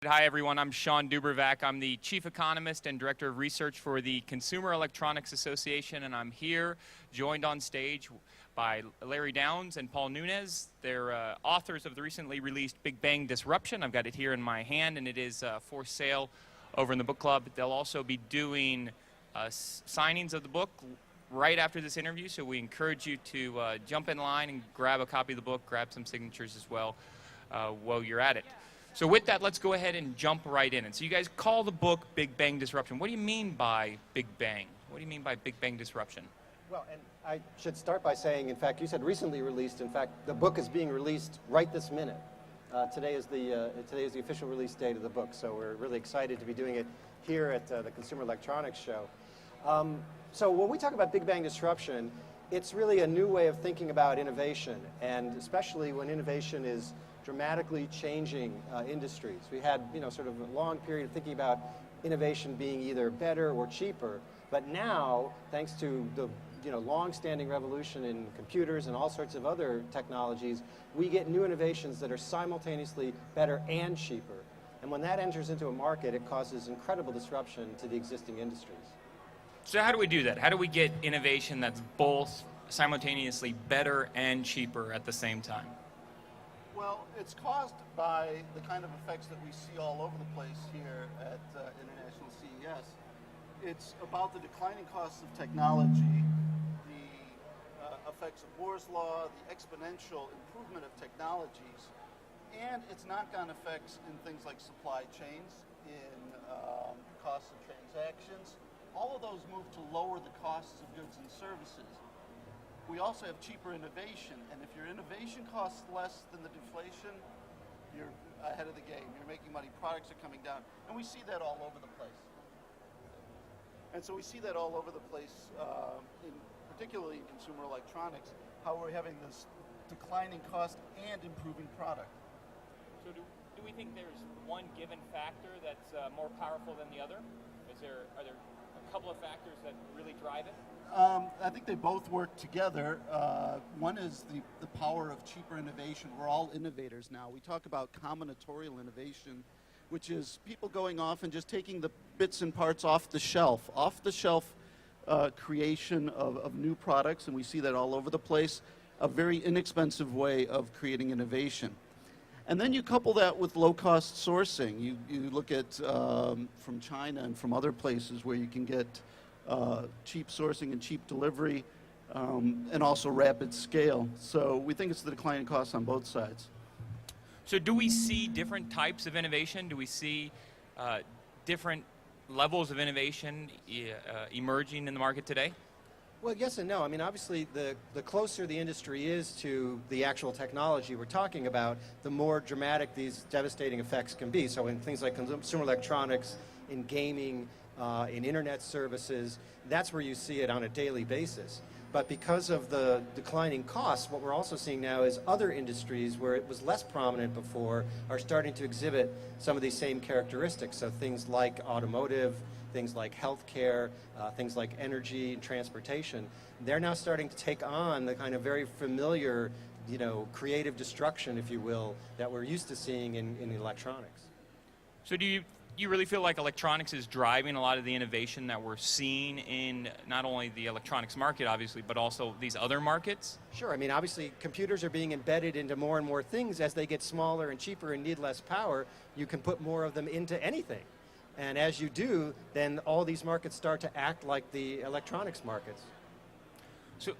Hi, everyone. I'm Shawn DuBravac. I'm the Chief Economist and Director of Research for the Consumer Electronics Association, and I'm here joined on stage by Larry Downs and Paul Nunes. They're authors of the recently released Big Bang Disruption. I've got it here in my hand, and it is for sale over in the book club. They'll also be doing signings of the book right after this interview, so we encourage you to jump in line and grab a copy of the book, grab some signatures as well while you're at it. So with that, let's go ahead and jump right in. And so you guys call the book Big Bang Disruption. What do you mean by Big Bang? What do you mean by Big Bang Disruption? Well, and I should start by saying, in fact, you said recently released. In fact, the book is being released right this minute. Today is the official release date of the book, so we're really excited to be doing it here at the Consumer Electronics Show. So when we talk about Big Bang Disruption, it's really a new way of thinking about innovation, and especially when innovation is dramatically changing industries. We had, sort of a long period of thinking about innovation being either better or cheaper, but now, thanks to the long-standing revolution in computers and all sorts of other technologies, we get new innovations that are simultaneously better and cheaper. And when that enters into a market, it causes incredible disruption to the existing industries. So how do we do that? How do we get innovation that's both simultaneously better and cheaper at the same time? Well, it's caused by the kind of effects that we see all over the place here at International CES. It's about the declining costs of technology, the effects of Moore's Law, the exponential improvement of technologies, and its knock-on effects in things like supply chains, in costs of transactions. All of those move to lower the costs of goods and services. We also have cheaper innovation, and if your innovation costs less than the deflation, you're ahead of the game. You're making money, products are coming down, and we see that all over the place. And so we see that all over the place, particularly in consumer electronics, how we're having this declining cost and improving product. So do we think there's one given factor that's more powerful than the other? Are there a couple of factors that really drive it? I think they both work together. One is the power of cheaper innovation. We're all innovators now. We talk about combinatorial innovation, which is people going off and just taking the bits and parts off the shelf creation of new products, and we see that all over the place, a very inexpensive way of creating innovation. And then you couple that with low-cost sourcing. You look at from China and from other places where you can get cheap sourcing and cheap delivery, and also rapid scale. So we think it's the declining costs on both sides. So do we see different types of innovation? Do we see different levels of innovation emerging in the market today? Well, yes and no. I mean, obviously, the closer the industry is to the actual technology we're talking about, the more dramatic these devastating effects can be. So in things like consumer electronics, in gaming, in internet services, that's where you see it on a daily basis. But because of the declining costs, what we're also seeing now is other industries where it was less prominent before are starting to exhibit some of these same characteristics. So things like automotive, things like healthcare, things like energy and transportation, they're now starting to take on the kind of very familiar, creative destruction, if you will, that we're used to seeing in electronics. So do you really feel like electronics is driving a lot of the innovation that we're seeing in not only the electronics market, obviously, but also these other markets? Sure. I mean, obviously, computers are being embedded into more and more things. As they get smaller and cheaper and need less power, you can put more of them into anything. And as you do, then all these markets start to act like the electronics markets. So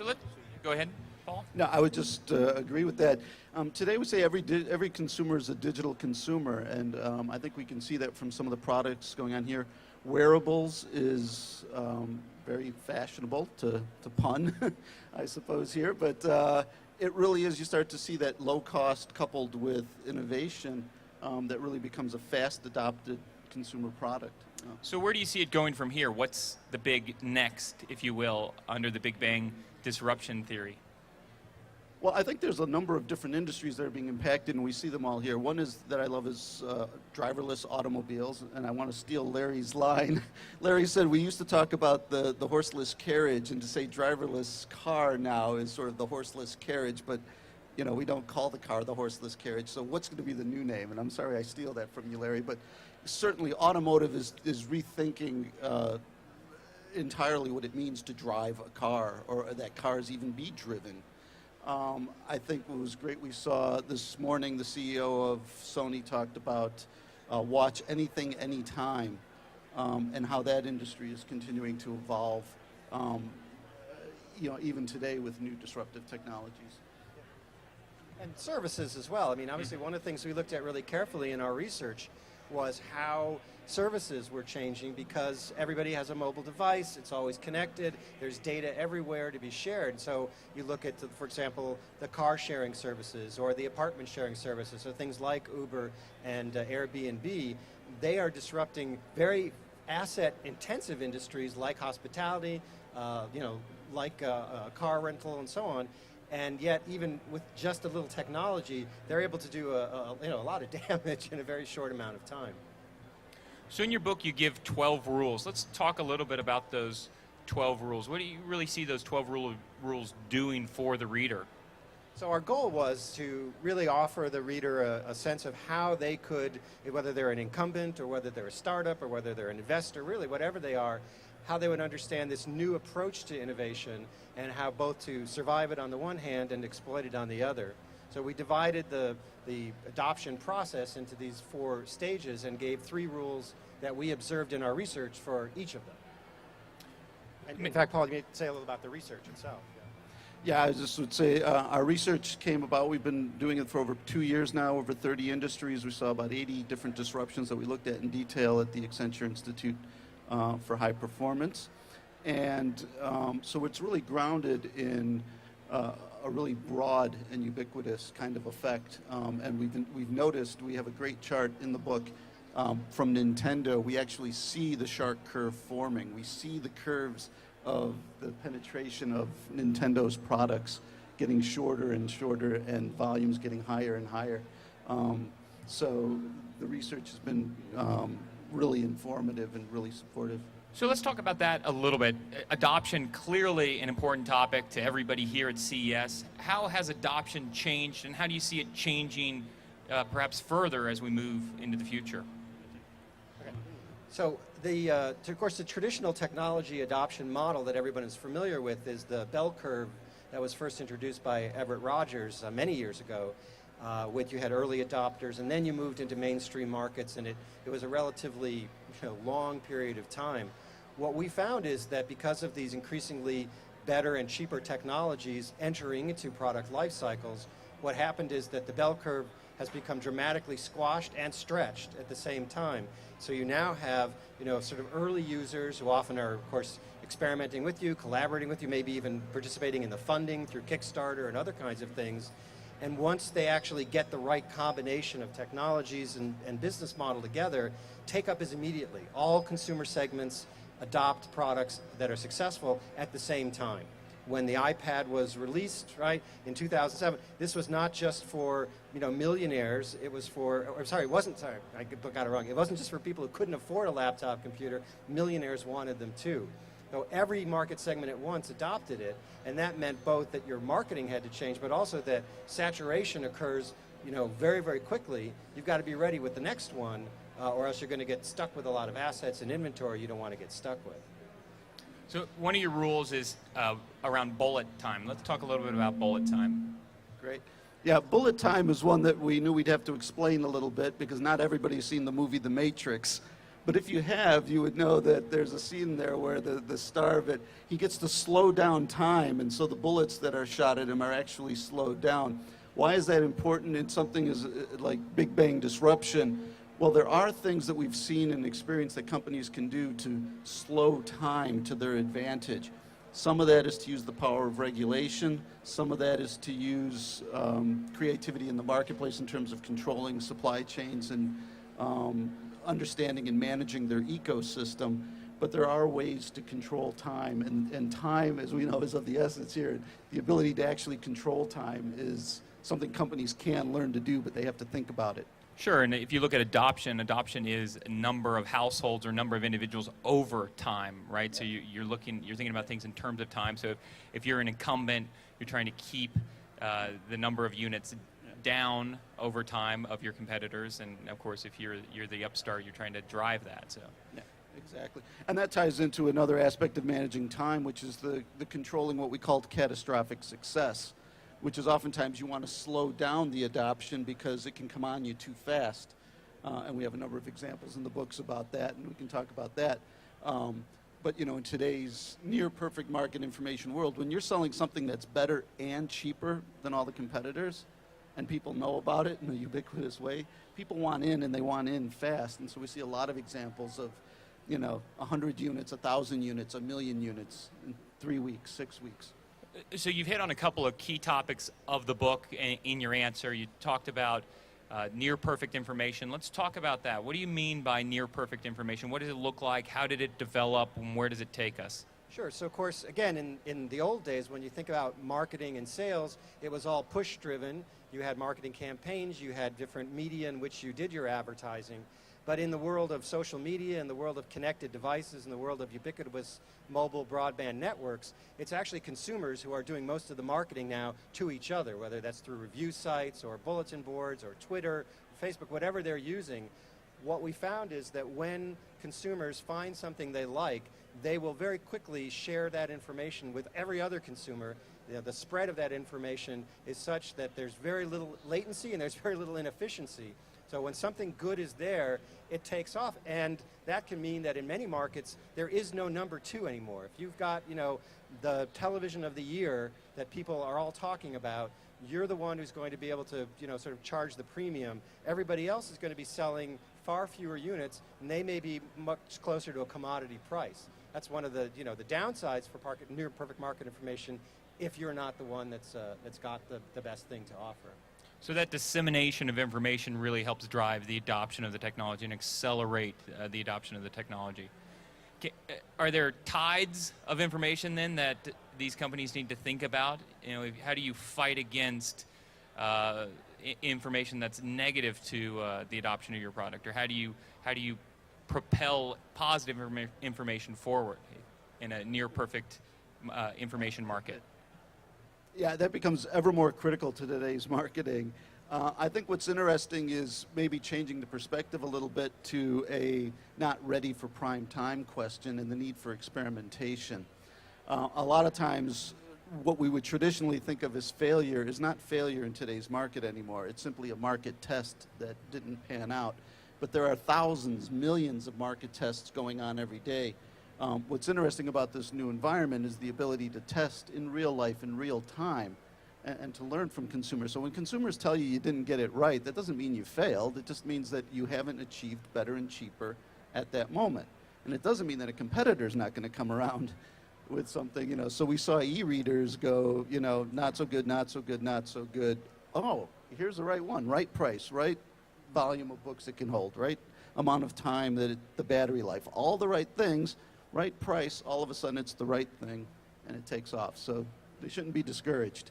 let's go ahead, Paul. No, I would just agree with that. Today we say every consumer is a digital consumer, and I think we can see that from some of the products going on here. Wearables is very fashionable to pun, I suppose here, but it really is. You start to see that low cost coupled with innovation that really becomes a fast adopted consumer product. So where do you see it going from here? What's the big next, if you will, under the Big Bang disruption theory? Well, I think there's a number of different industries that are being impacted, and we see them all here. One is that I love is driverless automobiles, and I want to steal Larry's line. Larry said we used to talk about the horseless carriage, and to say driverless car now is sort of the horseless carriage, but You know, we don't call the car the horseless carriage, so what's going to be the new name? And I'm sorry I steal that from you, Larry, but certainly automotive is rethinking entirely what it means to drive a car, or that cars even be driven. I think it was great we saw this morning the CEO of Sony talked about watch anything, anytime, and how that industry is continuing to evolve, you know, even today with new disruptive technologies. And services as well. I mean, obviously one of the things we looked at really carefully in our research was how services were changing, because everybody has a mobile device, it's always connected, there's data everywhere to be shared. So you look at, for example, the car sharing services or the apartment sharing services, so things like Uber and Airbnb, they are disrupting very asset intensive industries like hospitality, you know, like car rental and so on. And yet, even with just a little technology, they're able to do you know, a lot of damage in a very short amount of time. So in your book, you give 12 rules. Let's talk a little bit about those 12 rules. What do you really see those 12 rules doing for the reader? So our goal was to really offer the reader a sense of how they could, whether they're an incumbent or whether they're a startup or whether they're an investor, really whatever they are, how they would understand this new approach to innovation and how both to survive it on the one hand and exploit it on the other. So we divided the adoption process into these 4 stages and gave 3 rules that we observed in our research for each of them. And in fact, Paul, you may say a little about the research itself. Yeah, I just would say our research came about, we've been doing it for over 2 years now, over 30 industries. We saw about 80 different disruptions that we looked at in detail at the Accenture Institute for High Performance. And so it's really grounded in a really broad and ubiquitous kind of effect. And we've noticed, we have a great chart in the book from Nintendo. We actually see the shark curve forming. We see the curves of the penetration of Nintendo's products getting shorter and shorter and volumes getting higher and higher. So the research has been really informative and really supportive. So let's talk about that a little bit. Adoption, clearly an important topic to everybody here at CES. How has adoption changed, and how do you see it changing perhaps further as we move into the future? Okay. So of course, the traditional technology adoption model that everyone is familiar with is the bell curve that was first introduced by Everett Rogers many years ago. With you had early adopters, and then you moved into mainstream markets, and it was a relatively long period of time. What we found is that because of these increasingly better and cheaper technologies entering into product life cycles, what happened is that the bell curve has become dramatically squashed and stretched at the same time. So you now have sort of early users who often are, of course, experimenting with you, collaborating with you, maybe even participating in the funding through Kickstarter and other kinds of things. And once they actually get the right combination of technologies and business model together, take-up is immediately. All consumer segments adopt products that are successful at the same time. When the iPad was released, right, in 2007, this was not just for millionaires. It was for, I got it wrong. It wasn't just for people who couldn't afford a laptop computer. Millionaires wanted them too. So every market segment at once adopted it, and that meant both that your marketing had to change, but also that saturation occurs, very, very quickly. You've got to be ready with the next one, or else you're going to get stuck with a lot of assets and inventory you don't want to get stuck with. So one of your rules is around bullet time. Let's talk a little bit about bullet time. Great. Yeah, bullet time is one that we knew we'd have to explain a little bit because not everybody's seen the movie The Matrix. But if you have, you would know that there's a scene there where the star of it, he gets to slow down time, and so the bullets that are shot at him are actually slowed down. Why is that important in something as like Big Bang disruption? Well, there are things that we've seen and experienced that companies can do to slow time to their advantage. Some of that is to use the power of regulation. Some of that is to use creativity in the marketplace in terms of controlling supply chains and understanding and managing their ecosystem. But there are ways to control time, and time, as we know, is of the essence here. The ability to actually control time is something companies can learn to do, but they have to think about it. Sure, and if you look at adoption is a number of households or number of individuals over time, right? So you're thinking about things in terms of time. So if you're an incumbent, you're trying to keep the number of units down over time of your competitors, and of course, if you're the upstart, you're trying to drive that. So. Yeah, exactly. And that ties into another aspect of managing time, which is the controlling what we call catastrophic success, which is oftentimes you want to slow down the adoption because it can come on you too fast. And we have a number of examples in the books about that, and we can talk about that. But in today's near perfect market information world, when you're selling something that's better and cheaper than all the competitors, and people know about it in a ubiquitous way, people want in, and they want in fast. And so we see a lot of examples of 100 units, 1,000 units, 1,000,000 units in 3 weeks, 6 weeks. So you've hit on a couple of key topics of the book in your answer. You talked about near perfect information. Let's talk about that. What do you mean by near perfect information? What does it look like? How did it develop? And where does it take us? Sure. So, of course, again, in the old days, when you think about marketing and sales, it was all push-driven. You had marketing campaigns. You had different media in which you did your advertising. But in the world of social media, in the world of connected devices, in the world of ubiquitous mobile broadband networks, it's actually consumers who are doing most of the marketing now to each other, whether that's through review sites or bulletin boards or Twitter, Facebook, whatever they're using. What we found is that when consumers find something they like, they will very quickly share that information with every other consumer. The spread of that information is such that there's very little latency and there's very little inefficiency. So when something good is there, it takes off, and that can mean that in many markets there is no number two anymore. If you've got the television of the year that people are all talking about, you're the one who's going to be able to sort of charge the premium. Everybody else is going to be selling far fewer units, and they may be much closer to a commodity price. That's one of the the downsides for near perfect market information if you're not the one that's got the best thing to offer. So that dissemination of information really helps drive the adoption of the technology and accelerate the adoption of the technology. Are there tides of information then that these companies need to think about? How do you fight against information that's negative to the adoption of your product, or how do you propel positive information forward in a near perfect information market? Yeah, that becomes ever more critical to today's marketing. I think what's interesting is maybe changing the perspective a little bit to a not ready for prime time question and the need for experimentation. A lot of times what we would traditionally think of as failure is not failure in today's market anymore. It's simply a market test that didn't pan out. But there are thousands, millions of market tests going on every day. What's interesting about this new environment is the ability to test in real life, in real time, and to learn from consumers. So when consumers tell you you didn't get it right, that doesn't mean you failed. It just means that you haven't achieved better and cheaper at that moment. And it doesn't mean that a competitor's not going to come around with something, So we saw e-readers go, not so good, not so good, not so good. Oh, here's the right one, right price, right volume of books it can hold, right amount of time, the battery life, all the right things, right price, all of a sudden it's the right thing, and it takes off. So they shouldn't be discouraged.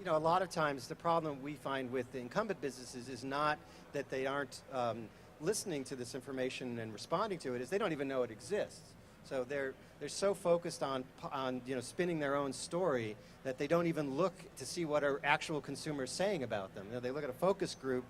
A lot of times the problem we find with the incumbent businesses is not that they aren't listening to this information and responding to it, is they don't even know it exists. So they're so focused on spinning their own story that they don't even look to see what are actual consumers saying about them. They look at a focus group,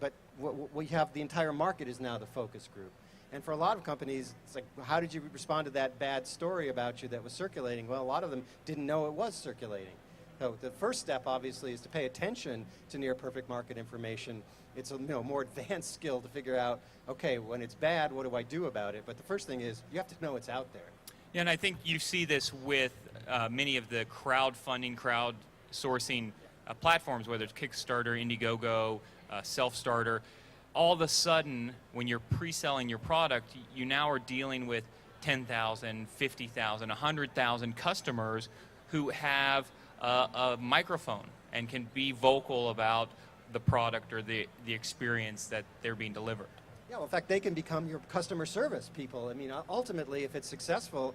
but what we have, the entire market is now the focus group. And for a lot of companies, it's like, how did you respond to that bad story about you that was circulating? Well, a lot of them didn't know it was circulating. So the first step, obviously, is to pay attention to near perfect market information. It's a more advanced skill to figure out, okay, when it's bad, what do I do about it? But the first thing is you have to know it's out there. Yeah, and I think you see this with many of the crowdfunding, crowdsourcing platforms, whether it's Kickstarter, Indiegogo, Self-Starter. All of a sudden, when you're pre-selling your product, you now are dealing with 10,000, 50,000, 100,000 customers who have a microphone and can be vocal about the product or the experience that they're being delivered. Yeah, well, in fact, they can become your customer service people. I mean, ultimately, if it's successful,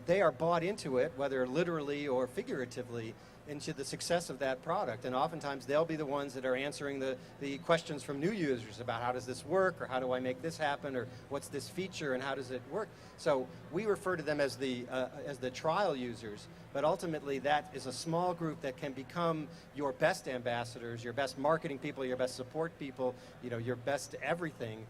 they are bought into it, whether literally or figuratively. into the success of that product. And oftentimes they'll be the ones that are answering the questions from new users about how does this work, or how do I make this happen, or what's this feature and how does it work. So we refer to them as the trial users, but ultimately that is a small group that can become your best ambassadors, your best marketing people, your best support people, your best everything.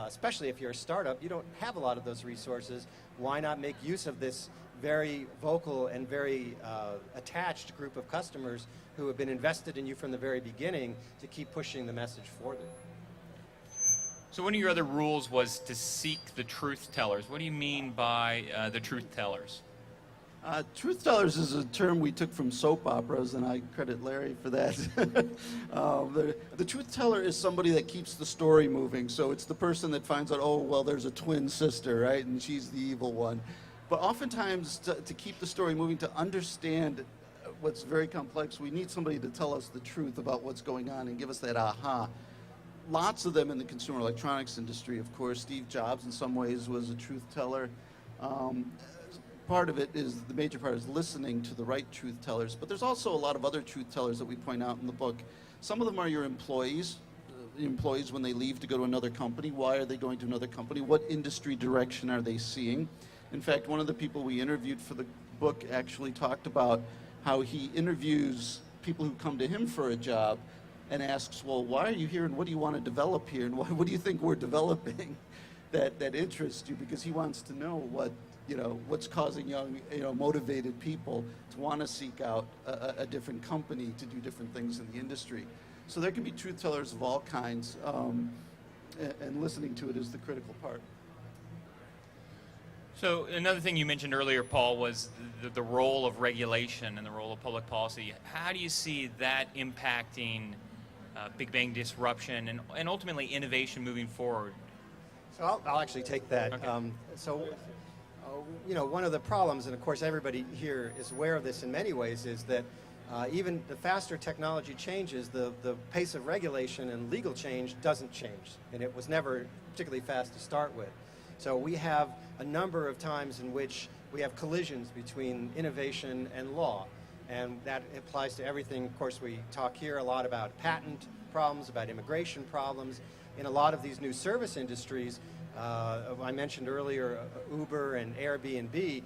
Especially if you're a startup, you don't have a lot of those resources. Why not make use of this very vocal and very attached group of customers who have been invested in you from the very beginning to keep pushing the message for them? So one of your other rules was to seek the truth tellers. What do you mean by the truth tellers? Truth tellers is a term we took from soap operas, and I credit Larry for that. The truth teller is somebody that keeps the story moving. So it's the person that finds out, oh, well, there's a twin sister, right? And she's the evil one. But oftentimes, to keep the story moving, to understand what's very complex, we need somebody to tell us the truth about what's going on and give us that aha. Lots of them in the consumer electronics industry, of course. Steve Jobs, in some ways, was a truth teller. Part of it is, the major part is listening to the right truth tellers, but there's also a lot of other truth tellers that we point out in the book. Some of them are your employees. Employees when they leave to go to another company. Why are they going to another company? What industry direction are they seeing? In fact, one of the people we interviewed for the book actually talked about how he interviews people who come to him for a job and asks, well, why are you here and what do you want to develop here and what do you think we're developing that interests you? Because he wants to know what's causing young, motivated people to want to seek out a different company to do different things in the industry. So there can be truth tellers of all kinds, and listening to it is the critical part. So another thing you mentioned earlier, Paul, was the role of regulation and the role of public policy. How do you see that impacting Big Bang disruption and ultimately innovation moving forward? So I'll actually take that. Okay. One of the problems, and of course everybody here is aware of this in many ways, is that even the faster technology changes, the pace of regulation and legal change doesn't change. And it was never particularly fast to start with. So we have a number of times in which we have collisions between innovation and law. And that applies to everything. Of course, we talk here a lot about patent problems, about immigration problems. In a lot of these new service industries, I mentioned earlier Uber and Airbnb,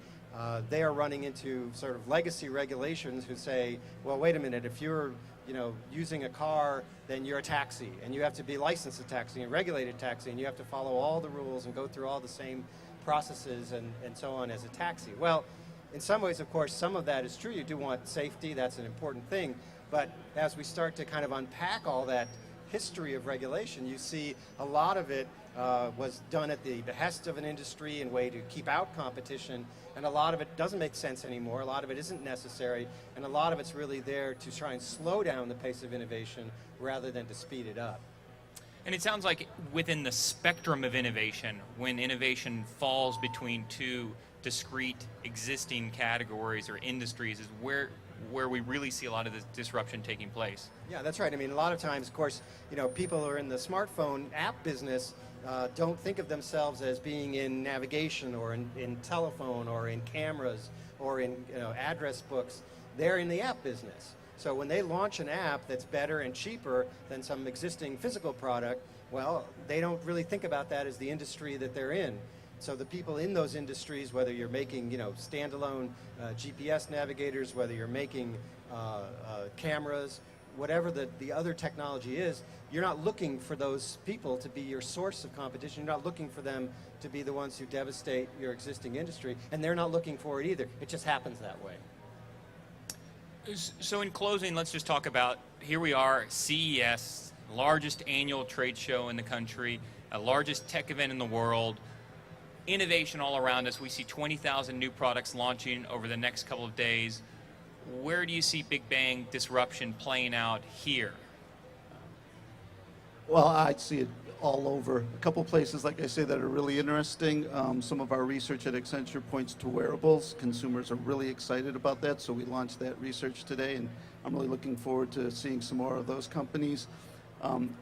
they are running into sort of legacy regulations who say, well, wait a minute, if you're using a car, then you're a taxi, and you have to be licensed a taxi and regulated taxi, and you have to follow all the rules and go through all the same processes and so on as a taxi. Well, in some ways, of course, some of that is true. You do want safety, that's an important thing, but as we start to kind of unpack all that history of regulation, you see a lot of it was done at the behest of an industry in a way to keep out competition, and a lot of it doesn't make sense anymore, a lot of it isn't necessary, and a lot of it's really there to try and slow down the pace of innovation rather than to speed it up. And it sounds like within the spectrum of innovation, when innovation falls between two discrete existing categories or industries is where we really see a lot of this disruption taking place. Yeah, that's right. I mean, a lot of times, of course, people who are in the smartphone app business don't think of themselves as being in navigation or in telephone or in cameras or in address books. They're in the app business. So when they launch an app that's better and cheaper than some existing physical product, well, they don't really think about that as the industry that they're in. So the people in those industries, whether you're making standalone GPS navigators, whether you're making cameras, whatever the other technology is, you're not looking for those people to be your source of competition. You're not looking for them to be the ones who devastate your existing industry, and they're not looking for it either. It just happens that way. So in closing, let's just talk about, here we are, CES, largest annual trade show in the country, largest tech event in the world, innovation all around us. We see 20,000 new products launching over the next couple of days. Where do you see Big Bang disruption playing out here? Well, I'd see it all over. A couple places, like I say, that are really interesting. Some of our research at Accenture points to wearables. Consumers are really excited about that, so we launched that research today, and I'm really looking forward to seeing some more of those companies.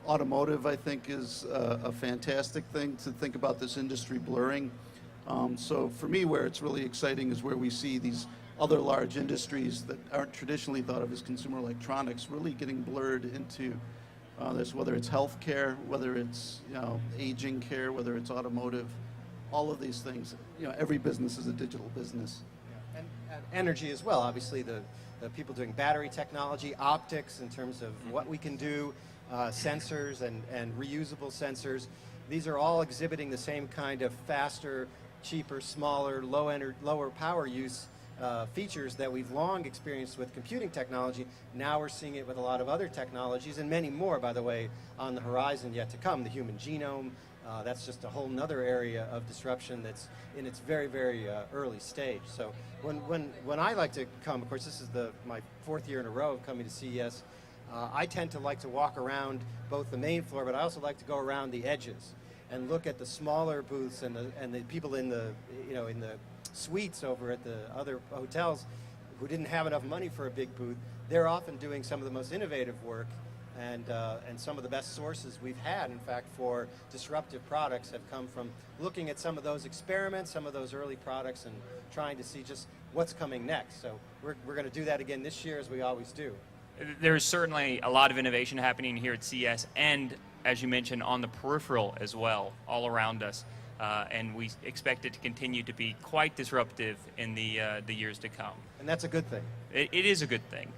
Automotive, I think, is a fantastic thing to think about this industry blurring. So for me, where it's really exciting is where we see these other large industries that aren't traditionally thought of as consumer electronics really getting blurred into this, whether it's healthcare, whether it's aging care, whether it's automotive, all of these things. Every business is a digital business. And energy as well. Obviously, the people doing battery technology, optics in terms of what we can do, sensors and reusable sensors. These are all exhibiting the same kind of faster, cheaper, smaller, lower power use features that we've long experienced with computing technology. Now we're seeing it with a lot of other technologies, and many more, by the way, on the horizon yet to come. The human genome, that's just a whole nother area of disruption that's in its very, very early stage. So when I like to come, of course this is my 4th year in a row of coming to CES, I tend to like to walk around both the main floor, but I also like to go around the edges and look at the smaller booths and the people in the in the suites over at the other hotels who didn't have enough money for a big booth. They're often doing some of the most innovative work, and some of the best sources we've had, in fact, for disruptive products have come from looking at some of those experiments, some of those early products, and trying to see just what's coming next. So we're going to do that again this year, as we always do. There's certainly a lot of innovation happening here at CES, and as you mentioned, on the peripheral as well, all around us. And we expect it to continue to be quite disruptive in the years to come. And that's a good thing. It is a good thing.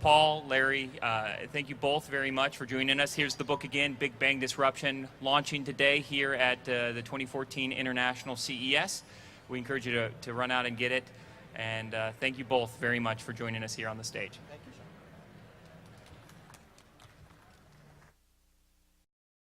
Paul, Larry, thank you both very much for joining us. Here's the book again, Big Bang Disruption, launching today here at the 2014 International CES. We encourage you to run out and get it. And thank you both very much for joining us here on the stage. Thank you.